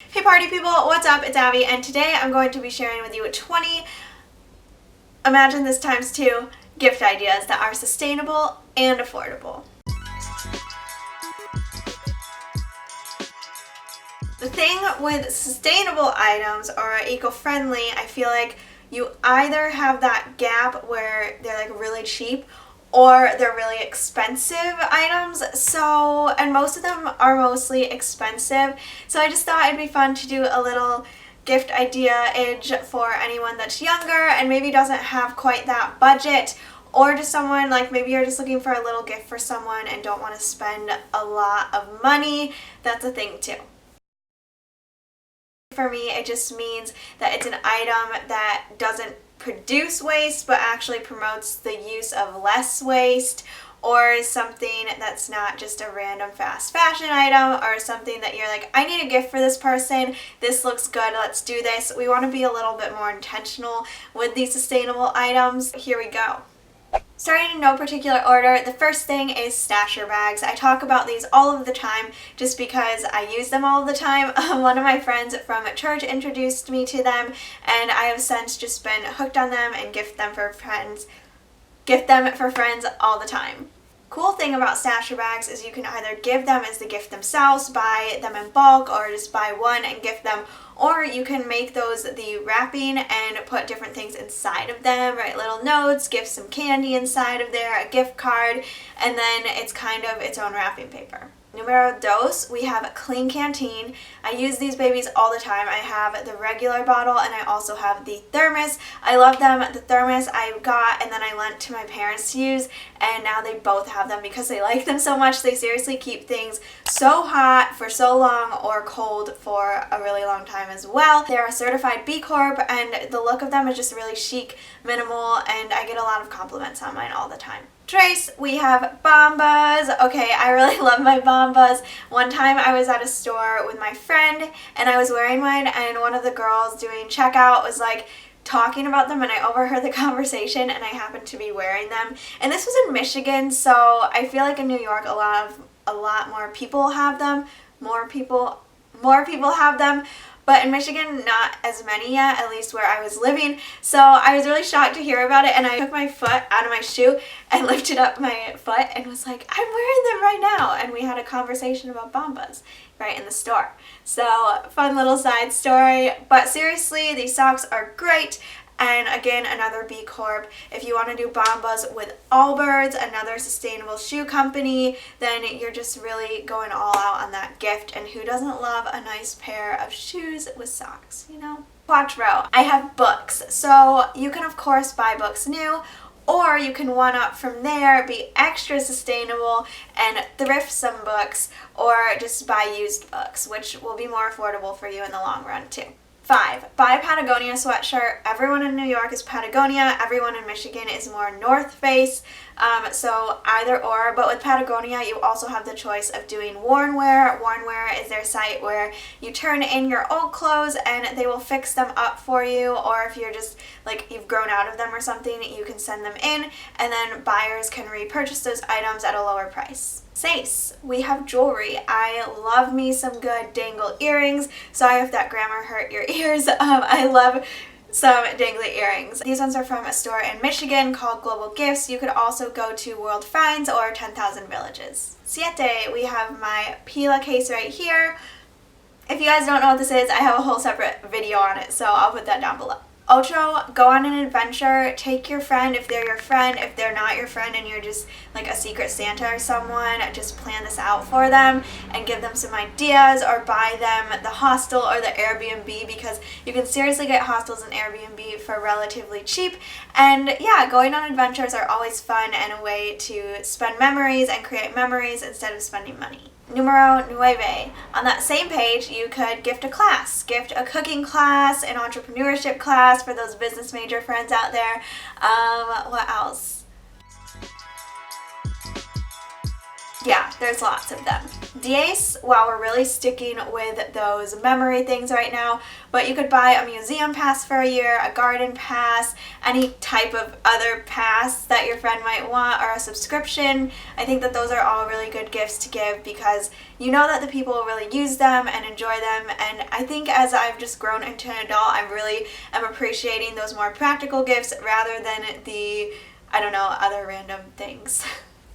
Hey party people, what's up? It's Abby, and today I'm going to be sharing with you 20, imagine this times 2, gift ideas that are sustainable and affordable. The thing with sustainable items or eco-friendly, I feel like you either have that gap where they're like really cheap or they're really expensive items. And most of them are mostly expensive. So I just thought it'd be fun to do a little gift idea-age for anyone that's younger and maybe doesn't have quite that budget, or just someone like maybe you're just looking for a little gift for someone and don't want to spend a lot of money. That's a thing too. For me, it just means that it's an item that doesn't produce waste but actually promotes the use of less waste, or something that's not just a random fast fashion item or something that you're like, I need a gift for this person, this looks good, let's do this. We want to be a little bit more intentional with these sustainable items. Here we go. Starting in no particular order, the first thing is stasher bags. I talk about these all of the time just because I use them all the time. One of my friends from church introduced me to them, and I have since just been hooked on them and gift them for friends all the time. Cool thing about stasher bags is you can either give them as the gift themselves, buy them in bulk, or just buy one and gift them, or you can make those the wrapping and put different things inside of them, write little notes, give some candy inside of there, a gift card, and then it's kind of its own wrapping paper. Numero dos, we have a clean canteen. I use these babies all the time. I have the regular bottle and I also have the thermos. I love them. The thermos I got and then I lent to my parents to use, and now they both have them because they like them so much. They seriously keep things so hot for so long, or cold for a really long time as well. They're a certified B Corp and the look of them is just really chic, minimal, and I get a lot of compliments on mine all the time. Trace, we have Bombas. Okay, I really love my Bombas. One time I was at a store with my friend and I was wearing mine, and one of the girls doing checkout was like talking about them, and I overheard the conversation and I happened to be wearing them. And this was in Michigan, so I feel like in New York a lot more people have them. More people have them. But in Michigan, not as many yet, at least where I was living. So I was really shocked to hear about it, and I took my foot out of my shoe and lifted up my foot and was like, I'm wearing them right now. And we had a conversation about Bombas right in the store. So fun little side story. But seriously, these socks are great. And again, another B Corp. If you want to do Bombas with Allbirds, another sustainable shoe company, then you're just really going all out on that gift. And who doesn't love a nice pair of shoes with socks, you know? Quattro, I have books. So you can of course buy books new, or you can one-up from there, be extra sustainable and thrift some books, or just buy used books, which will be more affordable for you in the long run too. 5, buy a Patagonia sweatshirt. Everyone in New York is Patagonia. Everyone in Michigan is more North Face. So either or. But with Patagonia, you also have the choice of doing worn wear. Worn wear is their site where you turn in your old clothes and they will fix them up for you. Or if you're just like you've grown out of them or something, you can send them in, and then buyers can repurchase those items at a lower price. 6, we have jewelry. I love me some good dangle earrings. Sorry if that grammar hurt your ears. I love some dangly earrings. These ones are from a store in Michigan called Global Gifts. You could also go to World Finds or 10,000 Villages. 7, we have my Pila case right here. If you guys don't know what this is, I have a whole separate video on it, so I'll put that down below. 8, go on an adventure. Take your friend if they're your friend. If they're not your friend and you're just like a secret Santa or someone, just plan this out for them and give them some ideas, or buy them the hostel or the Airbnb, because you can seriously get hostels and Airbnb for relatively cheap. And yeah, going on adventures are always fun and a way to spend memories and create memories instead of spending money. Numero 9. On that same page, you could gift a class. Gift a cooking class, an entrepreneurship class for those business major friends out there. What else? Yeah, there's lots of them. Diez, well, we're really sticking with those memory things right now, but you could buy a museum pass for a year, a garden pass, any type of other pass that your friend might want, or a subscription. I think that those are all really good gifts to give because you know that the people will really use them and enjoy them, and I think as I've just grown into an adult, I really am appreciating those more practical gifts rather than the, I don't know, other random things.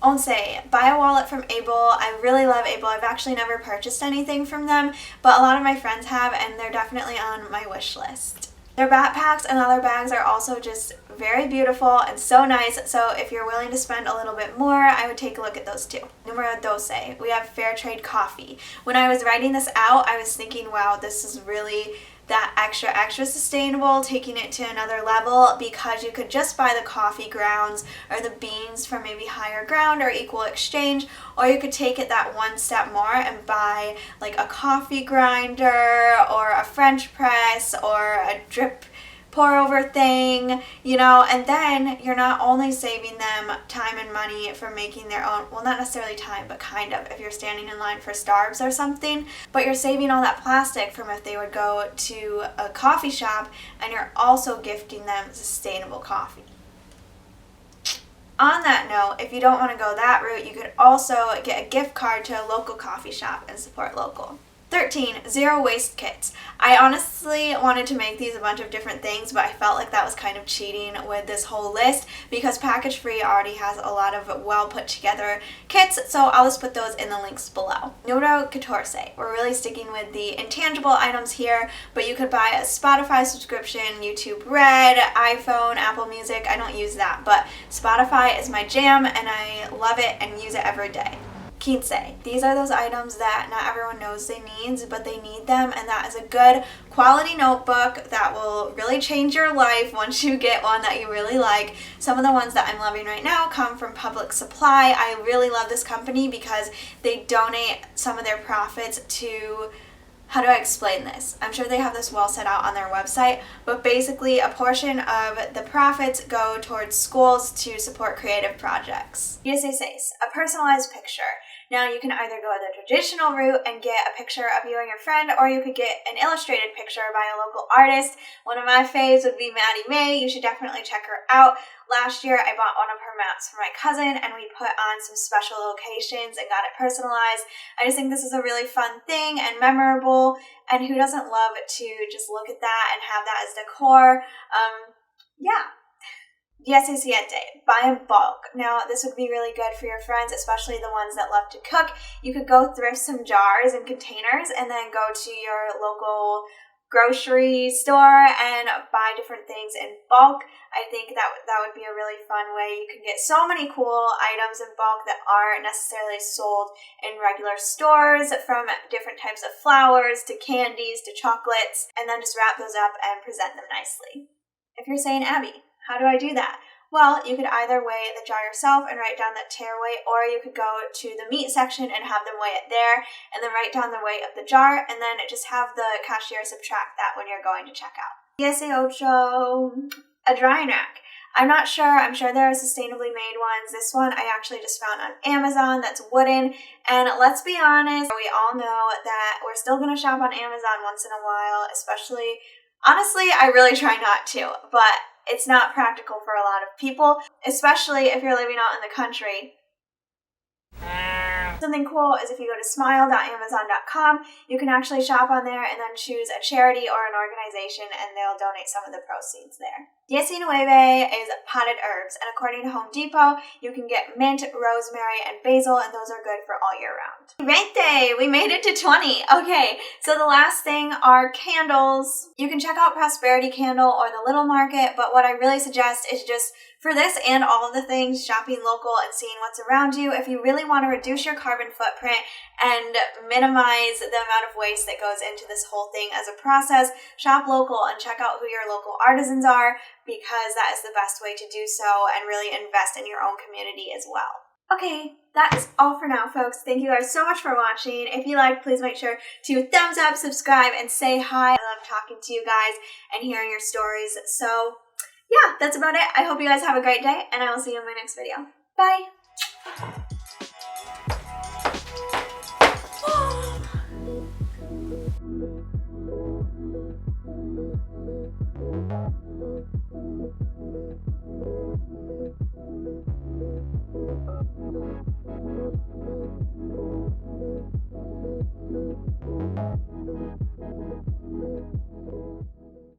11. Buy a wallet from Able. I really love Able. I've actually never purchased anything from them, but a lot of my friends have, and they're definitely on my wish list. Their backpacks and other bags are also just very beautiful and so nice, so if you're willing to spend a little bit more, I would take a look at those too. Numero 12. We have fair trade coffee. When I was writing this out, I was thinking, wow, this is really that extra sustainable, taking it to another level, because you could just buy the coffee grounds or the beans from maybe higher ground or equal exchange, or you could take it that one step more and buy like a coffee grinder or a French press or a drip pour over thing, you know, and then you're not only saving them time and money for making their own, well, not necessarily time, but kind of, if you're standing in line for Starbucks or something, but you're saving all that plastic from if they would go to a coffee shop, and you're also gifting them sustainable coffee. On that note, if you don't want to go that route, you could also get a gift card to a local coffee shop and support local. 13. Zero waste kits. I honestly wanted to make these a bunch of different things, but I felt like that was kind of cheating with this whole list because Package Free already has a lot of well put together kits, so I'll just put those in the links below. Numero 14. We're really sticking with the intangible items here, but you could buy a Spotify subscription, YouTube Red, iPhone, Apple Music. I don't use that, but Spotify is my jam and I love it and use it every day. 15. These are those items that not everyone knows they need, but they need them, and that is a good quality notebook that will really change your life once you get one that you really like. Some of the ones that I'm loving right now come from Public Supply. I really love this company because they donate some of their profits to, how do I explain this? I'm sure they have this well set out on their website, but basically a portion of the profits go towards schools to support creative projects. 16. A personalized picture. Now you can either go the traditional route and get a picture of you and your friend, or you could get an illustrated picture by a local artist. One of my faves would be Maddie May. You should definitely check her out. Last year I bought one of her maps for my cousin and we put on some special locations and got it personalized. I just think this is a really fun thing and memorable, and who doesn't love to just look at that and have that as decor? Yeah. 17. Buy in bulk. Now, this would be really good for your friends, especially the ones that love to cook. You could go thrift some jars and containers and then go to your local grocery store and buy different things in bulk. I think that would be a really fun way. You can get so many cool items in bulk that aren't necessarily sold in regular stores, from different types of flowers to candies to chocolates, and then just wrap those up and present them nicely. If you're saying, Abby, how do I do that? Well, you could either weigh the jar yourself and write down the tear weight, or you could go to the meat section and have them weigh it there, and then write down the weight of the jar, and then just have the cashier subtract that when you're going to check out. 18. A drying rack. I'm not sure. I'm sure there are sustainably made ones. This one I actually just found on Amazon that's wooden, and let's be honest, we all know that we're still going to shop on Amazon once in a while, especially, honestly, I really try not to, but it's not practical for a lot of people, especially if you're living out in the country. Something cool is if you go to smile.amazon.com, you can actually shop on there and then choose a charity or an organization, and they'll donate some of the proceeds there. 19 is potted herbs, and according to Home Depot, you can get mint, rosemary, and basil, and those are good for all year round. 20! We made it to 20! Okay, so the last thing are candles. You can check out Prosperity Candle or the Little Market, but what I really suggest is just, for this and all of the things, shopping local and seeing what's around you. If you really want to reduce your carbon footprint and minimize the amount of waste that goes into this whole thing as a process, shop local and check out who your local artisans are, because that is the best way to do so and really invest in your own community as well. Okay, that is all for now, folks. Thank you guys so much for watching. If you liked, please make sure to thumbs up, subscribe, and say hi. I love talking to you guys and hearing your stories. So yeah, that's about it. I hope you guys have a great day, and I will see you in my next video. Bye!